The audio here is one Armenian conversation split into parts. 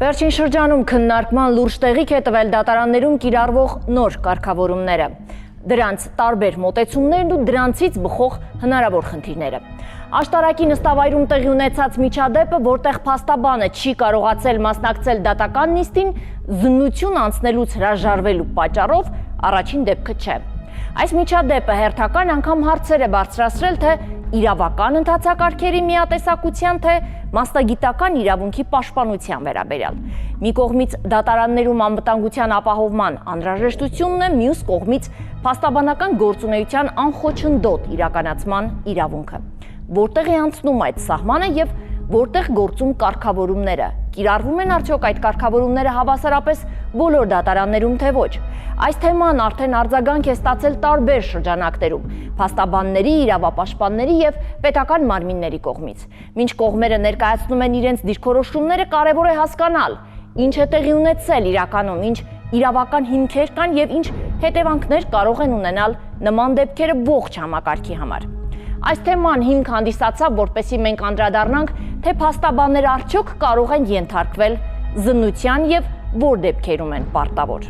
Վերջին շրջանում քննարկման լուրջ տեղիք է տվել դատարաններում կիրառվող նոր կարգավորումները, դրանց տարբեր մոտեցումներն ու դրանցից բխող հնարավոր խնդիրները։ Աշտարակի նստավայրում տեղի ունեցած միջադեպը, որտեղ փաստաբանը չի կարողացել մասնակցել դատական նիստին, զննություն անցնելուց հրաժարվելու պատճառով առաջին դեպքը չէ։ Այս միջադեպը հերթական անգամ հարցեր է բարձրացրել թե իրավական ընթացակարգերի միատեսակության, թե մասնագիտական իրավունքի պաշտպանության վերաբերյալ։ Մի կողմից դատարաններում անվտանգության ապահովման անհրաժեշտությունն է, մյուս կողմից փաստաբանական գործունեության անխոչնդոտ իրականացման իրավունքը։ Որտեղ է անցնում այդ սահմանը եւ որտեղ գործում կարգավորումները։ Կիրառվում են արդյոք այդ կարգավորումները հավասարապես բոլոր դատարաններում, թե ոչ։ Այս թեման արդեն արձագանք է ստացել տարբեր շրջանակներում, փաստաբանների, իրավապաշտպանների եւ պետական մարմինների կողմից։ Մինչ կողմերը ներկայացնում են իրենց դիրքորոշումները, կարևոր է հասկանալ, ինչ է տեղի ունեցել իրականում, ինչ իրավական հիմքեր կան եւ ինչ հետևանքներ կարող են ունենալ նման դեպքերը ողջ համակարգի համար։ Այս թեման հիմք հանդիսացավ, որպեսզի մենք անդրադառնանք, թե փաստաբանները արդյոք կարող են ենթարկվել զննության եւ որ դեպքերում են պարտավոր։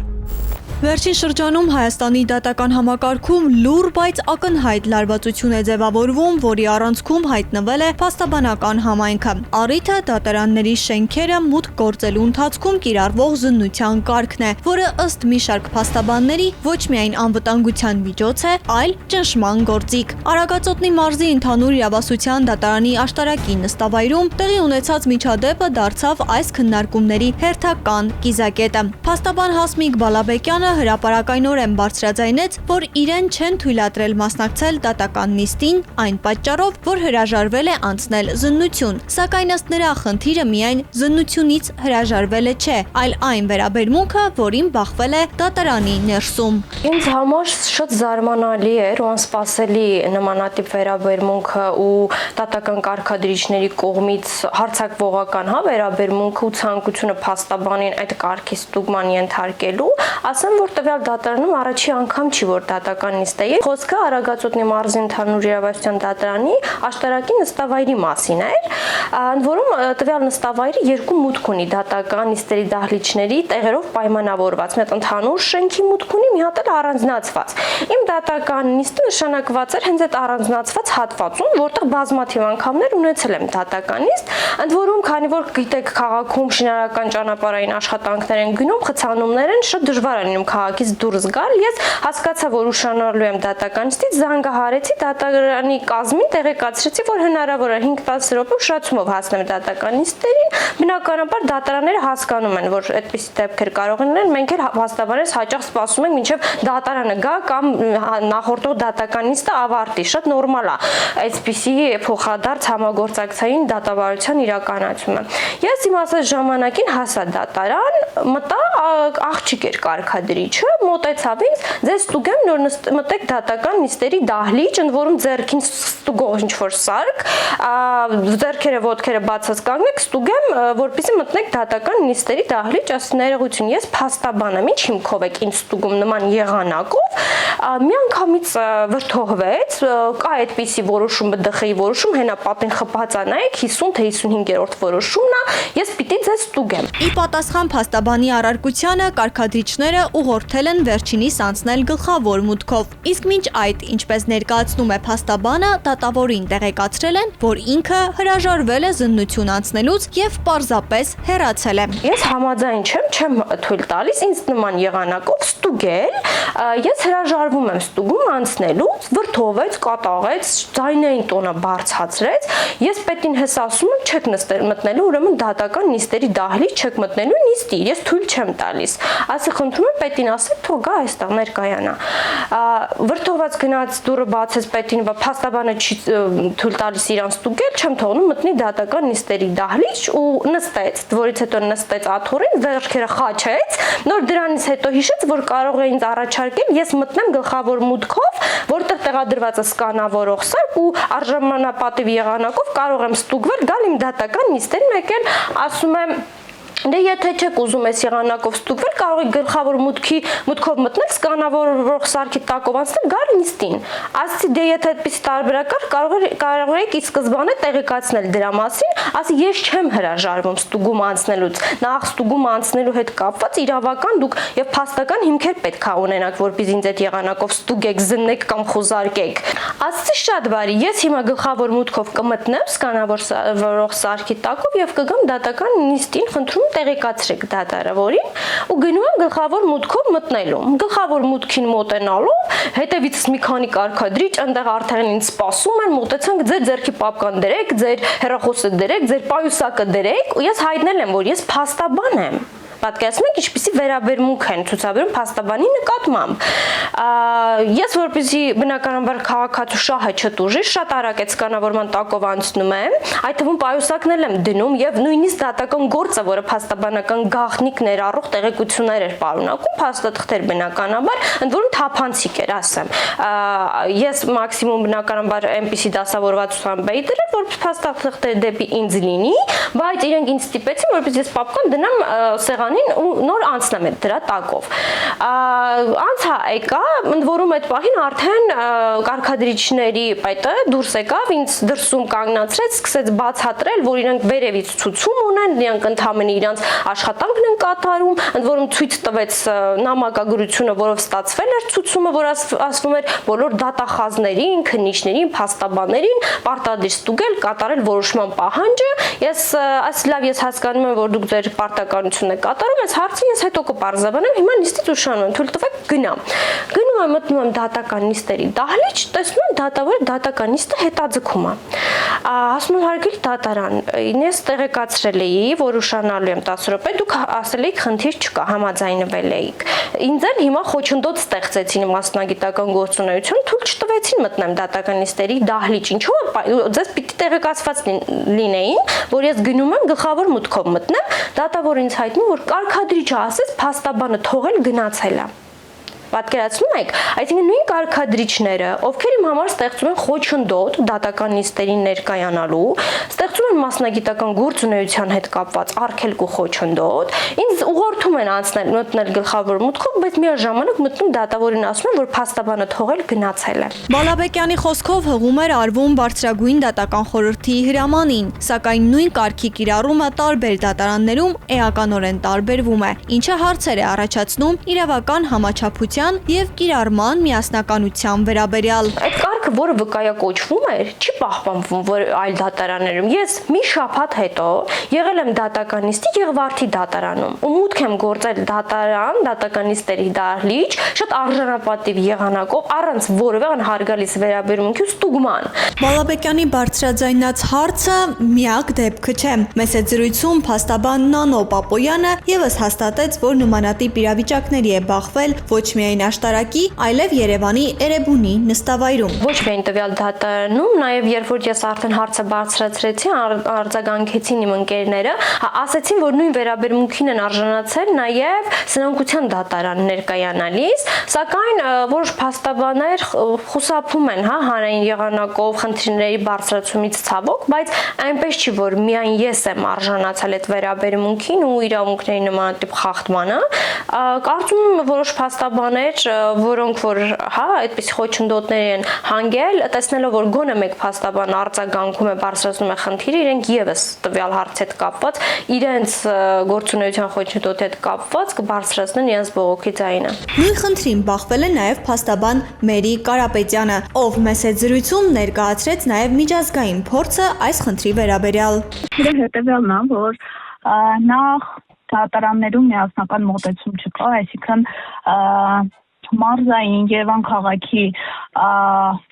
Վերջին շրջանում Հայաստանի դատական համակարգում լուր, բայց ակնհայտ լարվածություն է ձևավորվում, որի առանցքում հայտնվել է փաստաբանական համայնքը։ Առիթը դատարանների շենքերը մուտք գործելու ընթացքում կիրառվող զննության կարգն է, որը ըստ մի շարք փաստաբանների ոչ միայն անվտանգության միջոց է, այլ ճնշման գործիք։ Արագածոտնի մարզի ընդհանուր իրավասության դատարանի աշտարակի նստավայրում տեղի ունեցած միջադեպը դարձավ այս քննարկումների հերթական կիզակետը։ Փաստաբան Հասմիկ Բալաբեկյանը հրապարակայնորեն բարձրաձայնեց, որ իրեն չեն թույլատրել մասնակցել դատական նիստին այն պատճառով, որ հրաժարվել է անցնել զննություն, սակայն ըստ նրա խնդիրը միայն զննությունից հրաժարվելը չէ, այլ այն վերաբերմունքը, որին բախվել է դատարանի ներսում։ Ինձ համար շատ զարմանալի էր ու անսպասելի նմանատիպ վերաբերմունքը ու դատական կարգադրիչների կողմից հարձակվողական վերաբերմունքը ու ցանկությունը փաստաբանին այդ կարգի ստուգման ենթարկելու, ասեմ, որ տվյալ դատարանում առաջի անգամ չի, որ դատական նիստ է։ Խոսքը Արագածոտնի մարզի ընդհանուր իրավասության դատարանի աշտարակի նստավայրի մասին էր, ընդ որում տվյալ նստավայրը երկու մուտք ունի դատական նիստերի դահլիճների տեղերով պայմանավորված։ Մի հատ ընդհանուր շենքի մուտք ունի, մի հատ էլ առանձնացված։ Իմ դատական նիստը նշանակված էր հենց այդ առանձնացված հատվածում, որտեղ բազմաթիվ անգամներ ունեցել եմ դատական նիստ, ընդ որում, քանի որ գիտեք, քաղաքում շինարարական ճանապարհային աշխատանքներ են գնում, խցանումներ են, շատ դժվար է քաղաքից դուրս գալ, ես հասկացա, որ ուշանալու եմ դատական նիստից, զանգահարեցի դատարանի կազմին, տեղեկացրեցի, որ հնարավոր է 5-10 րոպե ուշացումով հասնեմ դատական նիստերին, բնականաբար դատարանները հասկանում են, որ այդպիսի դեպքեր կարող են լինել, մենք էլ փաստաբանես հաճախ սպասում ենք, մինչև դատարանը գա կամ նախորդող դատական նիստը ավարտի, շատ նորմալ է այսպիսի փոխադարձ համագործակցային դատավարության իրականացումը։ Ես իմ ասած ժամանակին հասա դատարան, մտա աղջիկ էր կարգադրիչը, մոտեցավ ինձ, ձեզ ստուգեմ նոր մտեք դատական նիստերի դահլիճ, ընդ որում ձեռքին ստուգող ինչ-որ սարք, ձեռքերը ոտքերը բացած կանգնեք, ստուգեմ, որպեսզի մտնեք դատական նիստերի դահլիճ, ասի ներողություն, ես փաստաբան եմ, ինչ հիմքով եք ինձ ստուգում նման եղանակով, միանգամից վրդովվեց, կա այդպիսի որոշում, ԲԴԽ-ի որոշում, հենա պատին խփած նայեք, 50 թե 55-րդ որոշումն է, ես պիտի ձեզ ստուգեմ։ Ի պատասխան փաստաբանի առարկությանը կարգադրիչները ուղղորդել են վերջինիս անցնել գլխավոր մուտքով։ Իսկ մինչ այդ, ինչպես ներկայացնում է փաստաբանը, դատավորին տեղեկացրել են, որ ինքը հրաժարվել է զննություն անցնելուց եւ պարզապես հեռացել է։ Ես համաձայն չեմ թույլ տալիս ինձ նման եղանակով ստուգել, ես հրաժարվում եմ ստուգում անցնելուց, վրդովեց, կատաղեց, ձայնային տոնը բարձրացրեց, ես պետին հես ասում եմ, չեք մտնելու, ուրեմն դատական նիստերի դահլիճ չեք մտնելու նիստի, ես թույլ չեմ տալիս։ Ասի խնդրում եմ պետին ասել, թող գա այստեղ ներկայանա։ Վրդոված գնաց դուռը բացեց պետին, փաստաբանը չի թույլ տալիս իրան ստուգել, չեմ թողնում մտնի դատական նիստերի դահլիճ ու նստեց, որից հետո նստեց աթոռին, վերքերը խաչեց, նոր դրանից հետո հիշեց, որ կարող է ինձ առաջարկել, ես մտնեմ գլխավոր մուտքով, որտեղ տեղադրված է սկանավորող սարք ու արժանապատիվ եղանակով կարող եմ ստուգվել, գալ իմ դատական նիստերին, մեկ էլ ասում եմ Դե եթե չեք ուզում այս եղանակով ստուգվել, կարող եք գլխավոր մուտքով մտնել, սկանավորող սարքի տակով անցնել, գալ նիստին։ Ասի դե եթե այդպես տարբերակ կար, կարող եք ի սկզբանե տեղեկացնել դրա մասին, ասի ես չեմ հրաժարվում ստուգում անցնելուց։ Նախ ստուգում անցնելու հետ կապված իրավական դուք եւ փաստական հիմքեր պետք է ունենաք, որպեսզի ինձ այդ եղանակով ստուգեք, զննեք կամ խոզարկեք։ Ասի շատ բարի, ես հիմա գլխավոր մուտքով կմտնեմ սկանավորող սարքի տակով եւ կգամ դատական նիստին, խնդրում տեղեկացրեք դատարավորին ու գնում եմ գլխավոր մուտքով մտնելու։ Գլխավոր մուտքին մոտենալով հետևից մի քանի կարգադրիչ այնտեղ արդեն ինձ սպասում են, մոտեցանք, ձեր ձեռքի պապկան դրեք, ձեր հեռախոսը դրեք, ձեր պայուսակը դրեք ու ես հայտնել եմ, որ ես փաստաբան եմ։ Պատկերացնում եք ինչպիսի վերաբերմունք են ցուցաբերում փաստաբանի նկատմամբ։ Ես որպեսզի բնականաբար քաղաքացու շահը չտուժի, շատ արագ այդ սկանավորման տակով անցնում եմ, այդ թվում պայուսակներ եմ դնում եւ նույնիսկ դատական գործը, որը փաստաբանական գաղտնիք ներառող տեղեկություններ էր պարունակում, փաստաթղթեր բնականաբար, ընդ որում թափանցիկ էր, ասեմ։ Ես մաքսիմում բնականաբար այնպիսի դասավորվածությամբ էի դրել, որ փաստաթղթերը դեպի ինձ լինի, բայց իրենք ինձ ստիպեցին, որպեսզի ես պապկան դնեմ սեղանին ու նոր անցնեմ այդ դրա տակով։ Անցա եկա, ընդ որում այդ պահին արդեն կարգադրիչների պայտը դուրս եկավ, ինձ դրսում կանգնացրեց, սկսեց բացատրել, որ իրենք վերևից ցուցում ունեն, իրենք ընդհանրապես իրանց աշխատանքն են կատարում, ընդ որում ցույց տվեց նամակագրությունը, որով ստացվել էր ցուցումը, որ ասվում էր բոլոր դատախազներին, քննիչներին, փաստաբաններին պարտադիր ստուգել, կատարել որոշման պահանջը։ Ես լավ հասկանում եմ, որ դուք ձեր պարտականությունը կատարում ես, հարցը ես հետո կպարզաբանեմ, հիմա նիստից ուշանում եմ, թույլ տվեք գնամ։ Գնում եմ, մտնում եմ դատական նիստերի դահլիճ, տեսնում եմ դատավորը դատական նիստը հետաձգում է։ Ասում եմ հարգելի դատարան, ես տեղեկացրել էի, որ ուշանալու եմ 10 րոպե, դուք ասել եք խնդիր չկա, համաձայնվել էիք։ Ինձ էլ հիմա խոչընդոտ ստեղծեցին մասնագիտական գործունեություն, թույլ չտվեցին մտնեմ դատական նիստերի դահլիճ, ինչու՞ ձեզ պիտի տեղեկացված լինեին, որ ես գնում եմ գլխավոր մուտքով մտնեմ, դատավորը ինձ հայտնում որ կարգադրիչը ասես փաստաբանը թողել գնացել է։ Պատկերացնում եք, այսինքն նույն կարգադրիչները, ովքեր իմ համար ստեղծում են խոչընդոտ դատական նիստերին ներկայանալու, ստեղծում են մասնագիտական գործունեության հետ կապված արգելք ու խոչընդոտ, ինձ ուղղորդում են անցնել մտնել գլխավոր մուտքով, բայց միաժամանակ մտնում դատավորին ասում են, որ փաստաբանը թողել գնացել է։ Բալաբեկյանի խոսքով հղում էր արվում բարձրագույն դատական խորհրդի հրամանին, սակայն նույն կարգի կիրառումը տարբեր դատարաններում էականորեն տարբերվում է, ինչը հարցեր է առաջացնում իրավական համաչափության եւ կիրառման միասնականության վերաբերյալ։ Այդ կարգը, որը վկայակոչվում էր, չի պահպանվում այլ դատարաններում։ Ես մի շաբաթ հետո եղել եմ դատական նիստի Եղվարդի դատարանում ու մուտք եմ գործել դատարան, դատական նիստերի դահլիճ, շատ արժանապատիվ եղանակով, առանց որևէ անհարգալից վերաբերմունքի ստուգման։ Բալաբեկյանի բարձրաձայնած հարցը միակ դեպքը չէ։ Մեծ զրույցում փաստաբան Նանո Պապոյանը եւս հաստատեց, որ նմանատիպ իրավիճակների է բախվել ոչ միայն աշտարակի, այլև Երևանի Էրեբունի նստավայրում։ Ոչ միայն տվյալ դատարանում, նաև երբ որ ես արդեն հարցը բարձրացրեցի, արձագանքեցին իմ ընկերները, ասացին, որ նույն վերաբերմունքին են արժանացել նաև սնանկության դատարան ներկայանալիս, սակայն որոշ փաստաբաններ խուսափում են, հանրային եղանակով խնդիրների բարձրացումից ցավոք, բայց այնպես չի, որ միայն ես եմ արժանացել այդ վերաբերմունքին ու իրավունքների նմանատիպ խախտմանը, կարծում եմ որոշ փաստաբաններ, որոնք որ այդպես խոչընդոտներ են հանգել, տեսնելով որ գոնե մեկ փաստաբան արձագանքում է, բարձրացնում է խնդիրը, իրենք եւս տվյալ հարցի հետ կապված, իրենց գործունեության խոչընդոտի հետ կապված կբարձրացնեն իրենց բողոքի ձայնը։ Նույն խնդրին բախվել է նաեւ փաստաբան Մերի Կարապետյանը, ով մեծ զրույցում ներկայացրեց նաեւ միջազգային փորձը այս խնդրի վերաբերյալ։ Դրա հետևյալն է, որ նախ դատարաններում միասնական մոտեցում չկա, այսինքն մարզային Երևան քաղաքի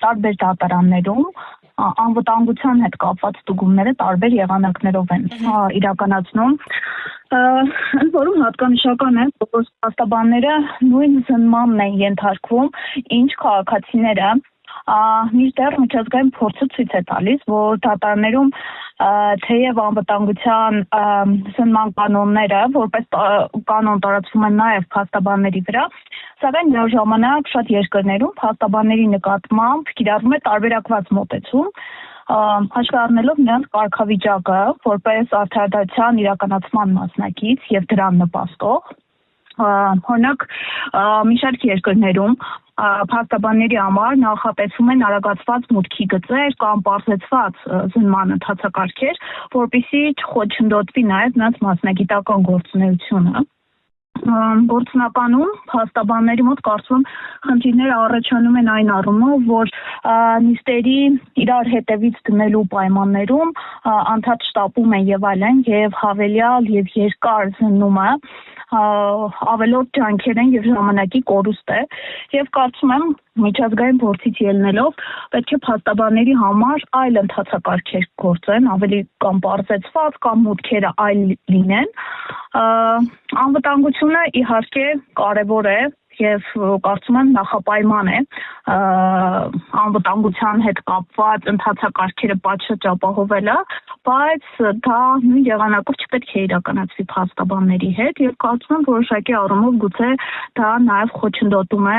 տարբեր դատարաններում անվտանգության հետ կապված ստուգումները տարբեր եղանակներով են իրականացնում։ Ընդ որում հատկանշական է, որ փաստաբանները նույն զնմանն են ենթարկվում, ինչ քաղաքացիները, մինչդեռ միջազգային փորձը ցույց է տալիս, որ դատարաններում թեև անվտանգության զնման կանոնները որպես կանոն տարածվում են նաև փաստաբանների վրա, սակայն միաժամանակ շատ երկրներում փաստաբանների նկատմամբ կիրառվում է տարբերակված մոտեցում, հաշվի առնելով նրանց կարգավիճակը որպես արդարադատության իրականացման մասնակից եւ դրան նպաստող, օրինակ մի շարք երկրներում փաստաբանների համար նախատեսվում են արագացված մուտքի գծեր կամ պարզեցված զննման ընթացակարգեր, որպեսզի չխոչընդոտվի նաև նրանց մասնագիտական գործունեությունը։ Գործնականում փաստաբանների մոտ կարծում եմ խնդիրները առաջանում են այն առումով, որ նիստերի իրար հետևից դնելու պայմաններում անդադար շտապում են եւ այլն եւ հավելյալ եւ երկար զննումը ավելորդ ջանքեր են եւ ժամանակի կորուստ է եւ կարծում եմ միջազգային փորձից ելնելով պետք է փաստաբանների համար այլ ընթացակարգեր գործեն, ավելի կամ բարձեցված կամ մուտքերը այլ լինեն։ Անվտանգությունը իհարկե կարևոր է եւ կարծում եմ նախապայման է անվտանգության հետ կապված ընթացակարգերը պատշաճ ապահովելը, բայց դա նույն եղանակով չպետք է իրականացվի փաստաբանների հետ եւ կարծում եմ որոշակի առումով գուցե դա նաեւ խոչընդոտում է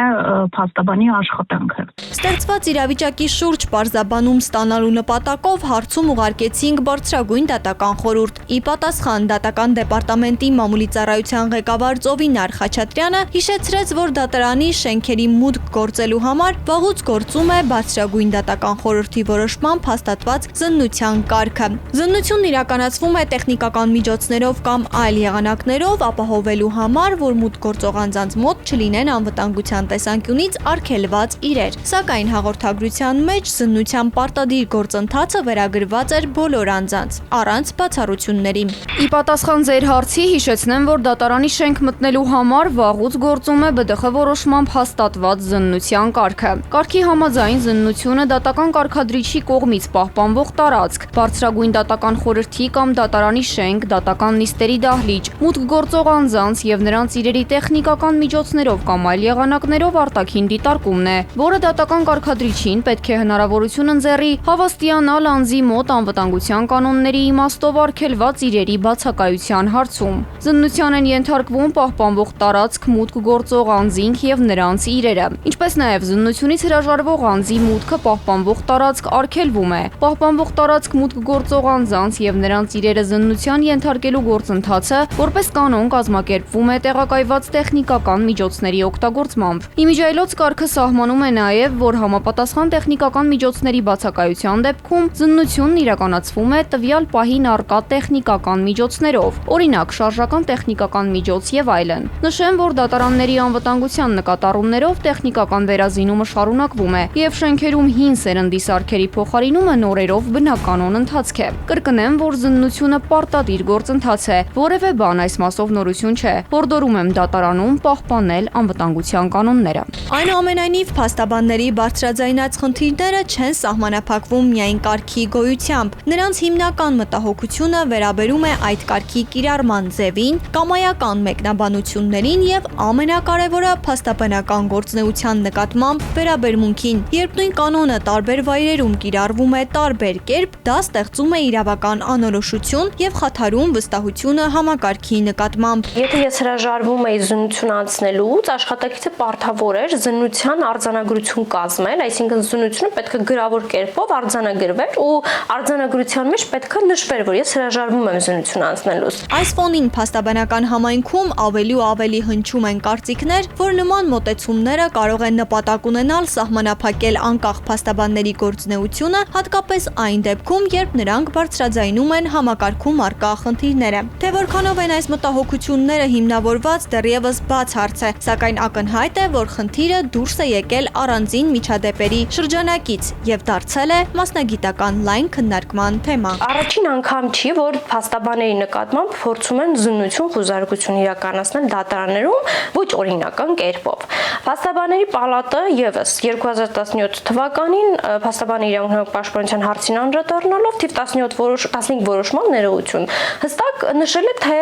փաստաբանի աշխատանքը։ Ստեղծված իրավիճակի շուրջ պարզաբանում ստանալու նպատակով հարցում ուղարկեցինք բարձրագույն դատական խորհուրդ։ Ի պատասխան դատական դեպարտամենտի մամուլի ծառայության ղեկավար Ծովինար Խաչատրյանը հիշեցրեց, որ դատարանի շենքերի մուտք գործելու համար վաղուց գործում է բարձրագույն դատական խորհրդի որոշմամբ հաստատված զննության կարգը։ Զննությունն իրականացվում է տեխնիկական միջոցներով կամ այլ եղանակներով ապահովելու համար, որ մուտք գործող անձանց մոտ չլինեն անվտանգության տեսանկյունից արգելված իրեր։ Սակայն հաղորդագրության մեջ զննության պարտադիր գործընթացը վերագրված էր բոլոր անձանց, առանց բացառությունների։ Ի պատասխան ձեր հարցի հիշեցնեմ, որ դատարանի շենք մտնելու համար վաղուց գործում է ԲԴԽ որոշմամբ հաստատված զննության կարգը։ Կարգի համաձայն զննությունը դատական կարգադրիչի կողմից պահպանվող տարածք, բարձրագույն դատական խորհրդի կամ դատարանի շենք, դատական նիստերի դահլիճ, մուտք գործող անձանց եւ նրանց իրերի տեխնիկական միջոցներով կամ այլ եղանակներով արտաքին դիտարկումն է, որը դատական կարգադրիչին պետք է հնարավորություն ընձեռի հավաստիանալ անձի մոտ անվտանգության կանոնների իմաստով արգելված իրերի բացակայության հարցում։ Զննության են ենթարկվում պահպանվող տարածք, մուտք գործող անձինք եւ նրանց իրերը, ինչպես նաեւ զննությունից հրաժարվող անձի մուտքը պահպանվող տարածք արգելվում է։ Պահպանվող տարածք մուտք գործող անձանց եւ նրանց իրերը զննության ենթարկելու գործընթացը որպես կանոն կազմակերպվում է տեղակայված տեխնիկական միջոցների օգտագործմամբ։ Իմիջիայլոց կարգը սահմանում է նաեւ, որ համապատասխան տեխնիկական միջոցների բացակայության դեպքում զննությունն իրականացվում է տվյալ պահին առկա տեխնիկական միջոցներով, օրինակ շարժական տեխնիկական միջոց եւ այլն։ Նշեմ, որ դատարանների անվտանգության նկատառումներով տեխնիկական վերազինումը շարունակվում է եւ շենքերում հին սերնդի սարքերի փոխարինումը նորերով բնականon ընթացք է։ Կրկնեմ, որ զննությունը պարտադիր գործընթաց է, որևէ բան այս մասով նորություն չէ։ Հորդորում եմ դատարանում պահպանել անվտանգության կանոնները։ Այնուամենայնիվ փաստաբանների բարձրաձայնած խնդիրները չեն սահմանափակվում միայն կարգի գոյությամբ։ Նրանց հիմնական մտահոգությունը վերաբերում է այդ կարգի կիրառման ձևին, կամայական մեկնաբանություններին եւ ամենակարևորը փաստաբանական գործունեության նկատմամբ վերաբերմունքին։ Երբ նույն կանոնը տարբեր վայրերում կիրառվում է տարբեր կերպ, դա ստեղծում է իրավական անորոշություն եւ խաթարում վստահությունը համակարգի նկատմամբ։ Եթե ես հրաժարվում էի զննություն անցնելուց, աշխատակիցը պարտավոր էր զննության արձանագրություն կազմել, այսինքն զննությունը պետք է գրավոր կերպով արձանագրվեր ու արձանագրության մեջ պետք է նշվեր, որ ես հրաժարվում եմ զննություն անցնելուց։ Այս ֆոնին փաստաբանական համայնքում ավելի ու ավելի հնչում են կարծիքներ, որ նման մոտեցումները կարող են նպատակ ունենալ սահմանափակել անկախ փաստաբանների գործունեությունը, հատկապես այն դեպքում, երբ նրանք բարձրաձայնում են համակարգում առկա խնդիրները։ Թե որքանով են այս մտահոգությունները հիմնավորված, դեռևս բաց հարց է, սակայն ակնհայտ է, որ խնդիրը դուրս է եկել առանձին միջադեպերի շրջանակից եւ դարձել է մասնագիտական լայն քննարկման թեմա։ Առաջին անգամ չի, որ փաստաբանների նկատմամբ փորձում են զննություն խոզարկություն իրականացնել դատարաններում ոչ օրինական կերպով։ Փաստաբանների պալատը եւս 2017 թվականին փաստաբանի իրավունք պաշտպանության հարցին անդրադառնալով թիվ 15 որոշման ներողություն հստակ նշել է, թե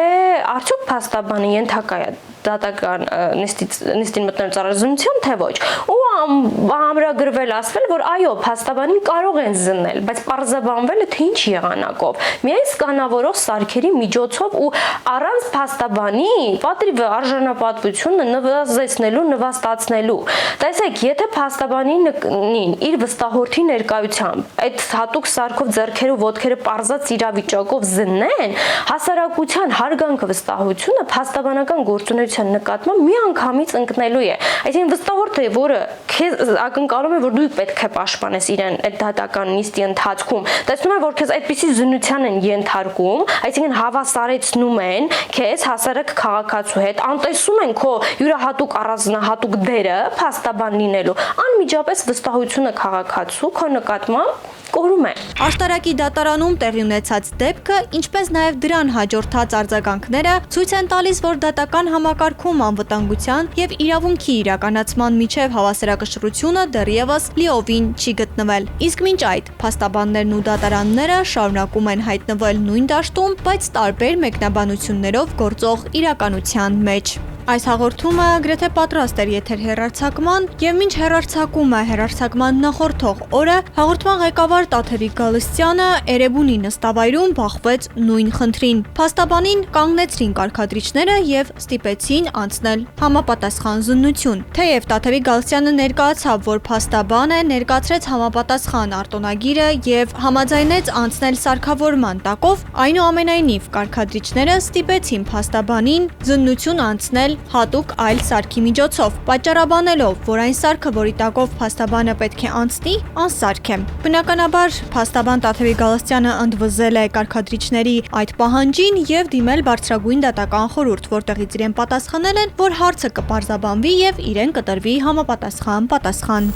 արդյոք փաստաբանը ենթակա է դատական նիստին մտնելու ծառայությունության, թե ոչ։ Ու ամրագրվել ասվել, որ այո, փաստաբանին կարող են զննել, բայց պարզաբանվել է թե ինչ եղանակով։ Միայն սկանավորող սարքերի միջոցով ու առանց փաստաբանի պատրիվը արժանապատվությունը նվազեցնելու, նվաստացնելու։ Տեսեք, եթե փաստաբանին իր վստահորդի ներկայությամբ այդ հատուկ սարքով ձեռքերը ոտքերը պարզած իրավիճակով զննեն, հասարակության հարգանքը վստահությունը փաստաբանական գործունեության նկատմամբ միանգամից ընկնելու է։ Այսինքն վստահորդը, որը քեզ ակնկալում է, որ դու պետք է պաշտպանես իրեն այդ դատական նիստի ընթացքում, տեսնում է, որ քեզ այդպիսի զննության են ենթարկում, այսինքն հավասարեցնում են քեզ հասարակ քաղաքացու հետ, անտեսում են քո յուրահատուկ առանձնահատուկ դերը փաստաբան լինելու, անմիջապես վստահությունը քաղաքացու քո նկատմամբ կորում է։ Աշտարակի դատարանում տեղի ունեցած դեպքը, ինչպես նաև դրան հաջորդած արձագանքները ցույց են տալիս, որ դատական համակարգում անվտանգության եւ իրավունքի իրականացման միջև հավասարակշռությունը դեռևս լիովին չի գտնվել։ Իսկ մինչ այդ փաստաբաններն ու դատարանները շարունակում են հայտնվել նույն դաշտում, բայց տարբեր մեկնաբանություններով գործող իրականության մեջ։ Այս հաղորդումը գրեթե պատրաստ էր եթեր հեռարձակման եւ մինչ հեռարձակման նախորդող օրը հաղորդման ղեկավար Տաթևիկ Գալստյանը Էրեբունի նստավայրում բախվեց նույն խնդրին։ Փաստաբանին կանգնեցրին կարգադրիչները եւ ստիպեցին անցնել համապատասխան զննություն։ Թեև Տաթևիկ Գալստյանը ներկայացավ, որ փաստաբանը ներկայացրեց համապատասխան արտոնագիրը եւ համաձայնեց անցնել սարքավորման տակով, այնուամենայնիվ կարգադրիչները ստիպեցին փաստաբանին զննություն անցնել հատուկ այլ սարքի միջոցով, պատճառաբանելով, որ այն սարքը, որի տակով փաստաբանը պետք է անցնի, անսարք է։ Բնականաբար, փաստաբան Տաթևիկ Գալստյանը ընդվզել է կարգադրիչների այդ պահանջին եւ դիմել բարձրագույն դատական խորհուրդ, որտեղից իրեն պատասխանել են, որ հարցը կպարզաբանվի եւ իրեն կտրվի համապատասխան պատասխան։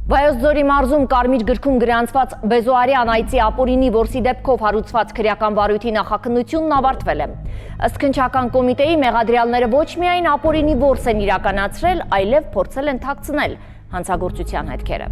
Վայոց ձորի մարզում Կարմիր գրքում գրանցված Բեզոարյան այծի ապօրինի որսի դեպքով հարուցված քրեական վարույթի նախաքննությունն ավարտվել է։ Ըստ քննչական կոմիտեի մեղադրյալները ոչ միայն ապօրինի որս են իրականացրել, այլև փորձել են թաքցնել հանցագործության հետքերը։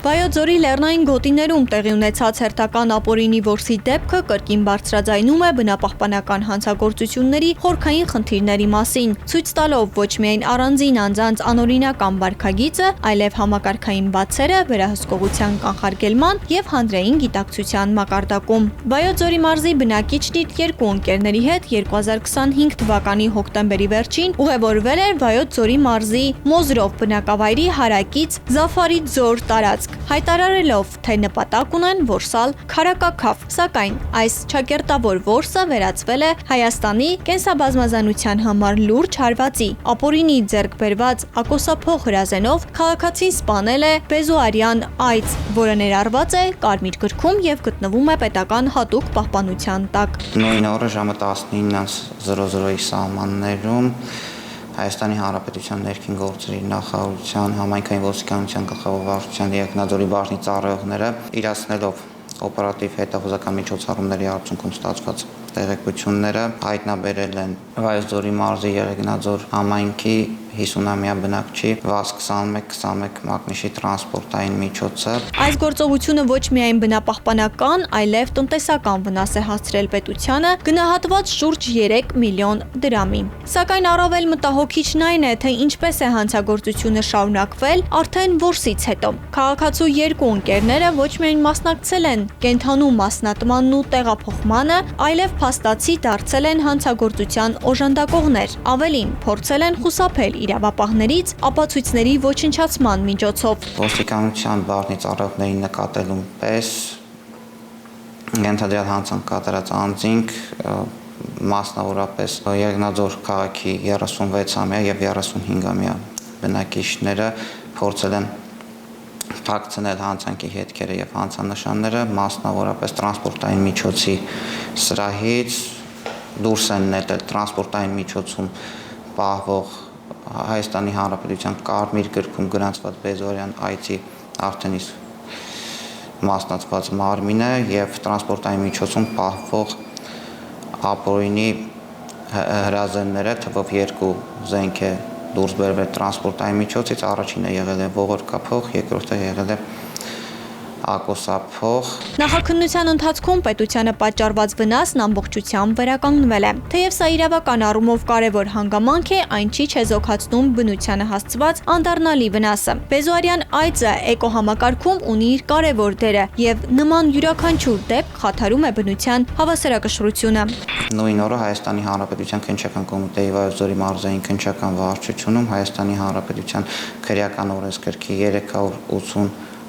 Վայոց ձորի լեռնային գոտիներում տեղի ունեցած հերթական ապօրինի որսի դեպքը կրկին բարձրաձայնում է բնապահպանական հանցագործությունների խորքային խնդիրների մասին, ցույց տալով ոչ միայն առանձին անձանց անօրինական վարքագիծը, այլև համակարգային բացերը վերահսկողության կանխարգելման եւ հանրային գիտակցության մակարդակում։ Վայոց ձորի մարզի բնակիչն իր երկու ընկերների հետ 2025 թվականի հոկտեմբերի վերջին ուղևորվել էր Վայոց ձորի մարզի Մոզրով բնակավայրի հարակից Զաֆարի ձոր տարածք, հայտարարելով, թե նպատակ ունեն որսալ քարակաքավ, սակայն այս չակերտավոր որսը վերածվել է Հայաստանի կենսաբազմազանության համար լուրջ հարվածի։ Ապօրինի ձեռք բերված ակոսափող հրազենով քաղաքացին սպանել է Բեզոարյան այծ, որը ներառված է Կարմիր գրքում եւ գտնվում է պետական հատուկ պահպանության տակ։ Նույն օրը ժամը 19:00-ի սահմաններում Հայաստանի Հանրապետության ներքին գործերի նախարարության համայնքային ոստիկանության գլխավոր վարչության երկնաձորի բաժնի ծառայողները իրացնելով օպերատիվ հետախուզական միջոցառումների արդյունքում ստացված տեղեկությունները հայտնաբերել են Վայոց ձորի մարզի Երկնաձոր համայնքի 50-ամյա բնակչի ՎԱԶ-2121 մակնիշի տրանսպորտային միջոցը։ Այս գործողությունը ոչ միայն բնապահպանական, այլև տնտեսական վնաս է հասցրել պետությանը, գնահատված շուրջ 3 միլիոն դրամի։ Սակայն առավել մտահոգիչն այն է, թե ինչպես է հանցագործությունը շարունակվել արդեն որսից հետո։ Քաղաքացու երկու ընկերները ոչ միայն մասնակցել են կենթանու մասնատմանն ու տեղափոխմանը, այլև փաստացի դարձել են հանցագործության օժանդակողներ։ Ավելին, փորձել են խուսափել իրավապահներից ապացույցների ոչնչացման միջոցով։ Ոստիկանության բաժնի ծառայողների նկատելուն պես ենթադրյալ հանցանք կատարած անձինք մասնավորապես Երկնաձոր քաղաքի 36-ամյա եւ 35-ամյա բնակիչները փորձել են թաքցնել հանցանքի հետքերը եւ հանցանշանները, մասնավորապես տրանսպորտային միջոցի սրահից դուրս են նետել տրանսպորտային միջոցում պահվող Հայաստանի Հանրապետության Կարմիր գրքում գրանցված Բեզոարյան այծի արդեն իսկ մասնացված մարմինը եւ տրանսպորտային միջոցում պահվող ապօրինի հրազենները, թվով 2 զենք է դուրս բերվել տրանսպորտային միջոցից, առաջինը եղել է ողորկափող, երկրորդը եղել է ակոսափող։ Նախաքննության ընթացքում պետությանը պատճառված վնասն ամբողջությամբ վերականգնվել է։ Թեև սա իրավական առումով կարևոր հանգամանք է, այն չի չեզոքացնում բնությանը հասցված անդառնալի վնասը։ Բեզոարյան այծը էկոհամակարգում ունի իր կարևոր դերը եւ նման յուրաքանչյուր դեպք խաթարում է բնության հավասարակշռությունը։ Նույն օրը Հայաստանի Հանրապետության քննչական կոմիտեի Վայոց ձորի մարզային քննչական վարչությունում Հայաստանի Հանրապետության քրեական օրենսգրքի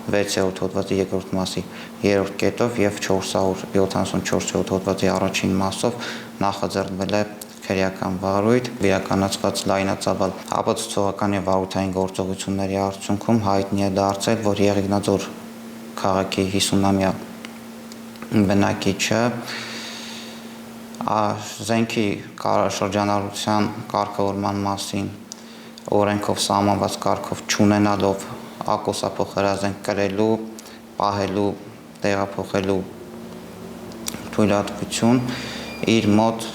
386-րդ հոդվածի 2-րդ մասի 3-րդ կետով եւ 474-րդ հոդվածի առաջին մասով նախաձեռնվել է քրեական վարույթ իրականացված լայնածավալ ապացուցողական եւ վարութային գործողությունների արդյունքում հայտնի է դարձել, որ Եղեգնաձոր քաղաքի 50-ամյա բնակիչը զենքի շրջանառության կարգավորման մասին օրենքով սահմանված կարգով չունենալով ակոսափող հրազենք կրելու, պահելու, տեղափոխելու թույլատվություն իր մոտ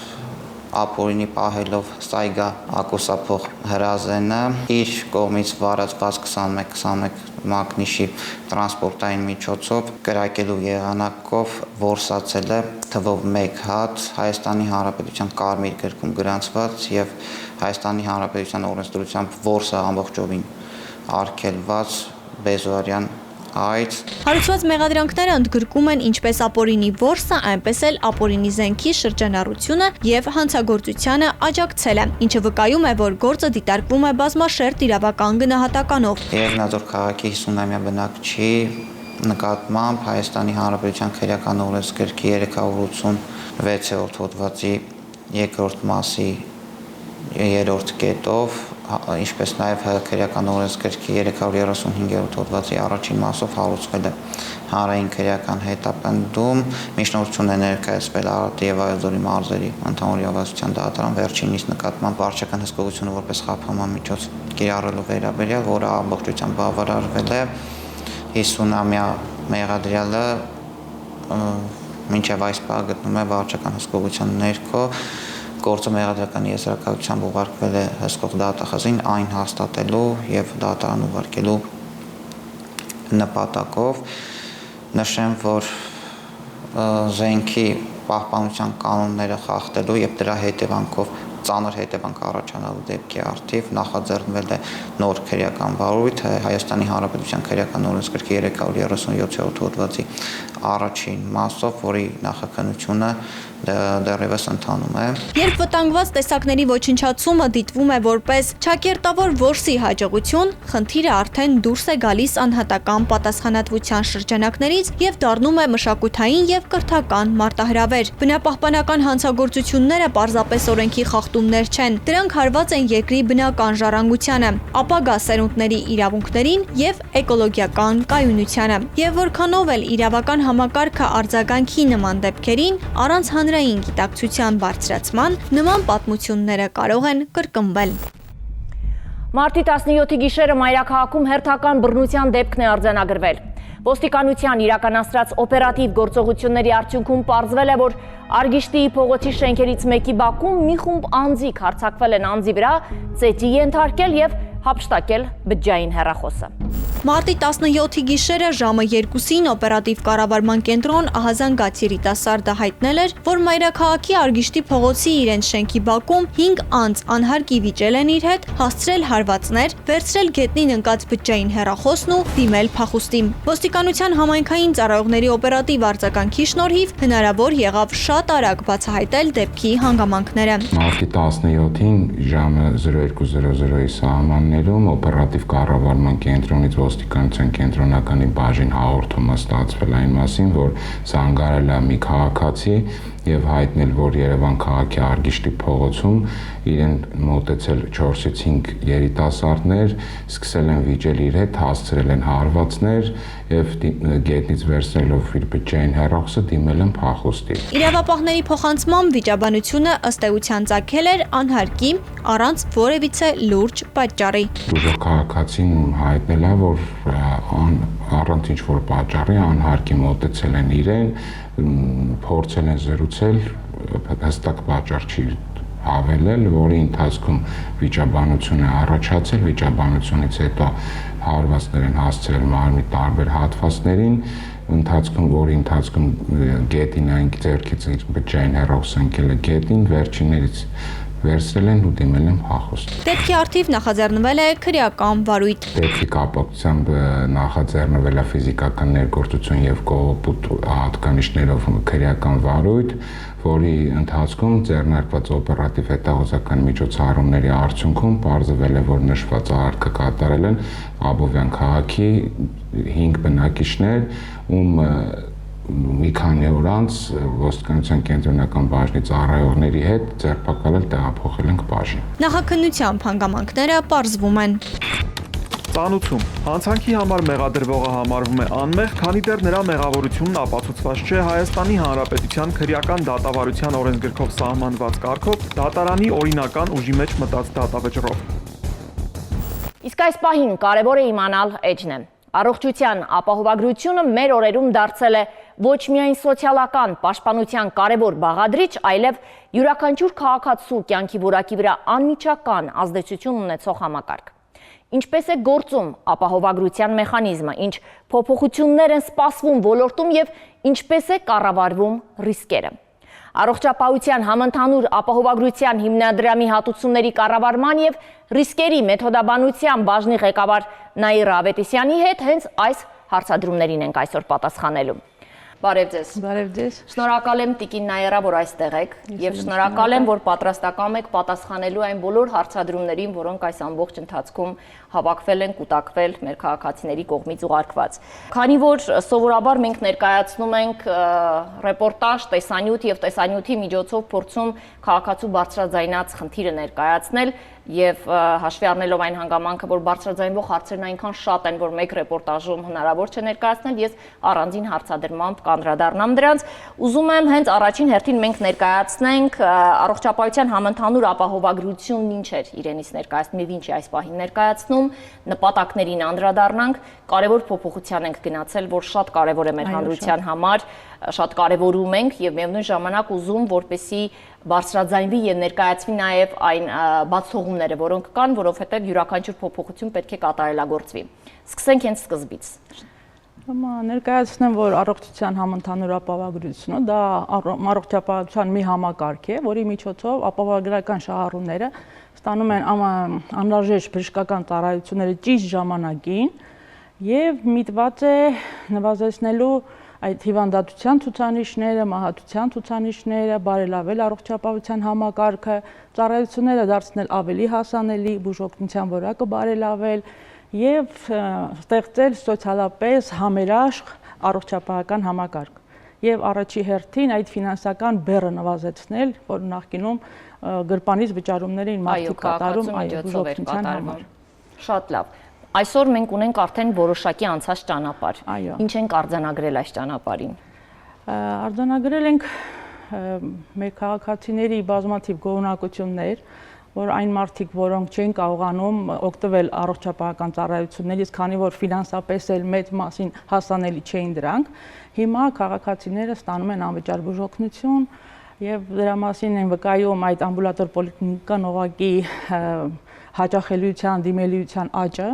ապօրինի պահելով սայգա ակոսափող հրազենը իր կողմից վարածված 21 մակնիշի տրանսպորտային միջոցով կրակելու եղանակով որսացել է թվով 1 հատ Հայաստանի Հանրապետության Կարմիր գրքում գրանցված եւ Հայաստանի Հանրապետության օրենսդրությամբ որսը ամբողջովին արգելված Բեզոարյան այծ։ Հարուցված մեղադրանքները ընդգրկում են ինչպես ապօրինի որսը, այնպես էլ ապօրինի զենքի շրջանառությունը եւ հանցագործությանը աջակցելը, ինչը վկայում է, որ գործը դիտարկվում է բազմաշերտ իրավական գնահատականով։ Եղեգնաձոր քաղաքի 50-ամյա բնակչի նկատմամբ Հայաստանի Հանրապետության քրեական օրենսգրքի 386-րդ հոդվածի 2-րդ մասի 3-րդ կետով, ինչպես նաև քրեական օրենսգրքի 335-րդ հոդվածի առաջին մասով հարուցվել է հանրային քրեական հետապնդում, միջնորդություն է ներկայացվել Արարատի եւ Վայոց ձորի մարզերի ընդհանուր իրավասության դատարան վերջինիս նկատմամբ վարչական հսկողությունը որպես խափանման միջոց կիրառելու վերաբերյալ, որը ամբողջությամբ բավարարվել է 50-ամյա մեղադրյալը մինչև այս պահ գտնվում է վարչական հսկողության ներքո, գործը մեղադրական եզրակացությամբ ուղարկվել է հսկող դատախազին այն հաստատելու եւ դատարան ուղարկելու նպատակով։ Նշեմ, որ զենքի պահպանության կանոնները խախտելու եւ դրա հետևանքով ծանր հետևանք առաջանալու դեպքի առթիվ նախաձեռնվել է նոր քրեական վարույթ Հայաստանի Հանրապետության քրեական օրենսգրքի 337-րդ հոդվածի առաջին մասով, որի նախաքննությունը դեռևս ընթանում է։ Երբ վտանգված տեսակների ոչնչացումը դիտվում է որպես ճակերտավոր որսի հաջողություն, խնդիրը արդեն դուրս է գալիս անհատական պատասխանատվության շրջանակներից եւ դառնում է մշակութային եւ կրթական մարտահրավեր։ Բնապահպանական հանցագործությունները պարզապես օրենքի խախտումներ չեն, դրանք հարված են երկրի բնական ժառանգությանը, ապագա սերունդների իրավունքներին եւ էկոլոգիական կայունությանը։ Եվ որքանով էլ իրավական համակարգը արձագանքի նման դեպքերին առանց հանրային գիտակցության բարձրացման նման պատմությունները կարող են կրկնվել։ Մարտի 17-ի գիշերը Մայրաքաղաքում հերթական բռնության դեպքն է արձանագրվել։ Ոստիկանության իրականացրած օպերատիվ գործողությունների արդյունքում պարզվել է, որ Արգիշտիի փողոցի շենքերից մեկի բակում մի խումբ անձիկ հարձակվել են անձի վրա, ծեծի ենթարկել եւ հափշտակել բջջային հեռախոսը։ Մարտի 17-ի գիշերը ժամը 2-ին օպերատիվ կառավարման կենտրոն ահազանգած երիտասարդը հայտնել էր, որ Մայրաքաղաքի Արգիշտի փողոցի իրենց շենքի բակում 5 անձ անհարկի վիճել են իր հետ, հասցրել հարվածներ, վերցրել գետնին ընկած բջջային հեռախոսն ու դիմել փախուստի։ Ոստիկանության համայնքային ծառայողների օպերատիվ արձագանքի շնորհիվ հնարավոր եղավ շատ արագ բացահայտել դեպքի հանգամանքները։ Մարտի 17-ին ժամը 02:00-ի սահմաններում օպերատիվ կառավարման կենտրոնից ոստիկանության կենտրոնականի բաժին հաղորդում է ստացվել այն մասին, որ զանգարել է մի քաղաքացի եւ հայտնել, որ Երևան քաղաքի Արգիշտի փողոցում իրեն մոտեցել 4-ից 5 երիտասարդներ, սկսել են վիճել իր հետ, հասցրել են հարվածներ եւ գետնից վերցնելով իր բջջային հեռախոսը դիմել են փախուստի։ Իրավապահների փոխանցմամբ վիճաբանությունը ըստ էության ծագել էր անհարկի առանց որևիցե լուրջ պատճառի։ Ուժեղ քաղաքացին հայտնել է, որ առանց ինչ որ պատճառի անհարկի մոտեցել են իրեն, փորձել են զրուցել, հստակ պատճառ չի հավելել, որի ընթացքում վիճաբանություն է առաջացել, վիճաբանությունից հետո հարվածներ են հասցրել մարմնի տարբեր հատվածներին, որի ընթացքում գետին այն ձեռքից բջջային հեռախոս ընկել է գետին, վերջիններից վերցրել են ու դիմել են փախուստ։ Դեպքի առթիվ նախաձեռնվել է քրեական վարույթ։ Դեպքի կապակցությամբ նախաձեռնվել է ֆիզիկական ներգործություն եւ կողոպուտ հատկանիշներով քրեական վարույթ, որի ընթացքում ձեռնարկված օպերատիվ հետախուզական միջոցառումների արդյունքում պարզվել է, որ նշված արկը կատարել են Աբովյան քաղաքի 5 բնակիչներ, ում մի քանի օր անց ոստիկանության կենտրոնական բաժնի ծառայողների հետ ձերբակալել տեղափոխել ենք բաժին։ Նախաքննությամբ հանգամանքները պարզվում են։ Ծանուցում։ Հանցանքի համար մեղադրվողը համարվում է անմեղ, քանի դեռ նրա մեղավորությունն ապացուցված չէ Հայաստանի Հանրապետության քրեական դատավարության օրենսգրքով սահմանված կարգով դատարանի օրինական ուժի մեջ մտած դատավճռով։ Իսկ այս պահին կարևոր է իմանալ էջն է։ Առողջության ապահովագրությունը մեր օրերում դարձել է ոչ միայն սոցիալական պաշտպանության կարևոր բաղադրիչ, այլև յուրաքանչյուր քաղաքացու կյանքի որակի վրա անմիջական ազդեցություն ունեցող համակարգ։ Ինչպես է գործում ապահովագրության մեխանիզմը, ինչ փոփոխություններ են սպասվում ոլորտում եւ ինչպես է կառավարվում ռիսկերը։ Առողջապահության համընդհանուր ապահովագրության հիմնադրամի հատուցումների կառավարման եւ ռիսկերի մեթոդաբանության բաժնի ղեկավար Նաիրա Ավետիսյանի հետ հենց այս հարցադրումներին ենք այսօր պատասխանելու։ Բարև ձեզ։ Բարև ձեզ։ Շնորհակալ եմ Տիկին Նաիրա, որ այստեղ եք եւ շնորհակալ եմ, որ պատրաստական եք պատասխանելու այն բոլոր հարցադրումներին, որոնք այս ամբողջ ընթացքում հավաքվել են, կուտակվել մեր քաղաքացիների կողմից ուղարկված։ Քանի որ սովորաբար մենք ներկայացնում ենք ռեպորտաժ, տեսանյութ եւ տեսանյութի միջոցով փորձում քաղաքացու բարձրաձայնած խնդիրը ներկայացնել եւ հաշվի առնելով այն հանգամանքը, որ բարձրաձայնվող հարցերն այնքան շատ են, որ մեկ ռեպորտաժում հնարավոր չէ ներկայացնել, ես առանձին հարցադրմամբ կանդրադառնամ դրանց։ Ուզում եմ հենց առաջին հերթին մենք ներկայացնենք առողջապահության համընդհանուր ապահովագրությունն ինչ էր իրենից ներկայացնում եւ ինչ է այս պահին ներկայացնում, նպատակներին անդրադառնանք, կարևոր փոփոխության ենք գնացել, որ շատ կարևոր է մեր հանրության համար, շատ կարևորում ենք եւ միևնույն ժամանակ ուզում, որպեսի բարձրաձայնվի եւ ներկայացվի նաեւ այն բացթողումները, որոնք կան, որովհետեւ յուրաքանչյուր փոփոխություն պետք է կատարելագործվի։ Սկսենք հենց սկզբից։ Ներկայացնեմ, որ առողջության համընդհանուր ապահովագրությունը դա առողջապահության մի համակարգ է, որի միջոցով ապահովագրական շահառուները ստանում են անհրաժեշտ բժշկական ծառայությունները ճիշտ ժամանակին եւ միտված է նվազեցնելու այդ հիվանդատության ցուցանիշները, մահացության ցուցանիշները, բարելավել առողջապահության համակարգը, ծառայությունները դարձնել ավելի հասանելի, բուժօգնության որակը բարելավել եւ ստեղծել սոցիալապես համերաշխ առողջապահական համակարգ։ Եվ առաջի հերթին այդ ֆինանսական բեռը նվազեցնել, որ նախկինում գրպանից վճարումներին մարդիկ կատարում բուժօգնության համար։ Շատ լավ։ Այսօր մենք ունենք արդեն որոշակի անցած ճանապարհ։ Ինչ ենք արձանագրել այս ճանապարհին։ Արձանագրել ենք մեր քաղաքացիների բազմաթիվ գոհունակություններ, որ այն մարդիկ, որոնք չեն կարողանում օգտվել առողջապահական ծառայություններից, քանի որ ֆինանսապես էլ մեծ մասին հասանելի չէին դրանք, հիմա քաղաքացիները ստանում են անվճար բուժօգնություն եւ դրա մասին են վկայում այդ ամբուլատոր պոլիկլինիկան ուղղակի հաճախելիության, դիմելիության աճը,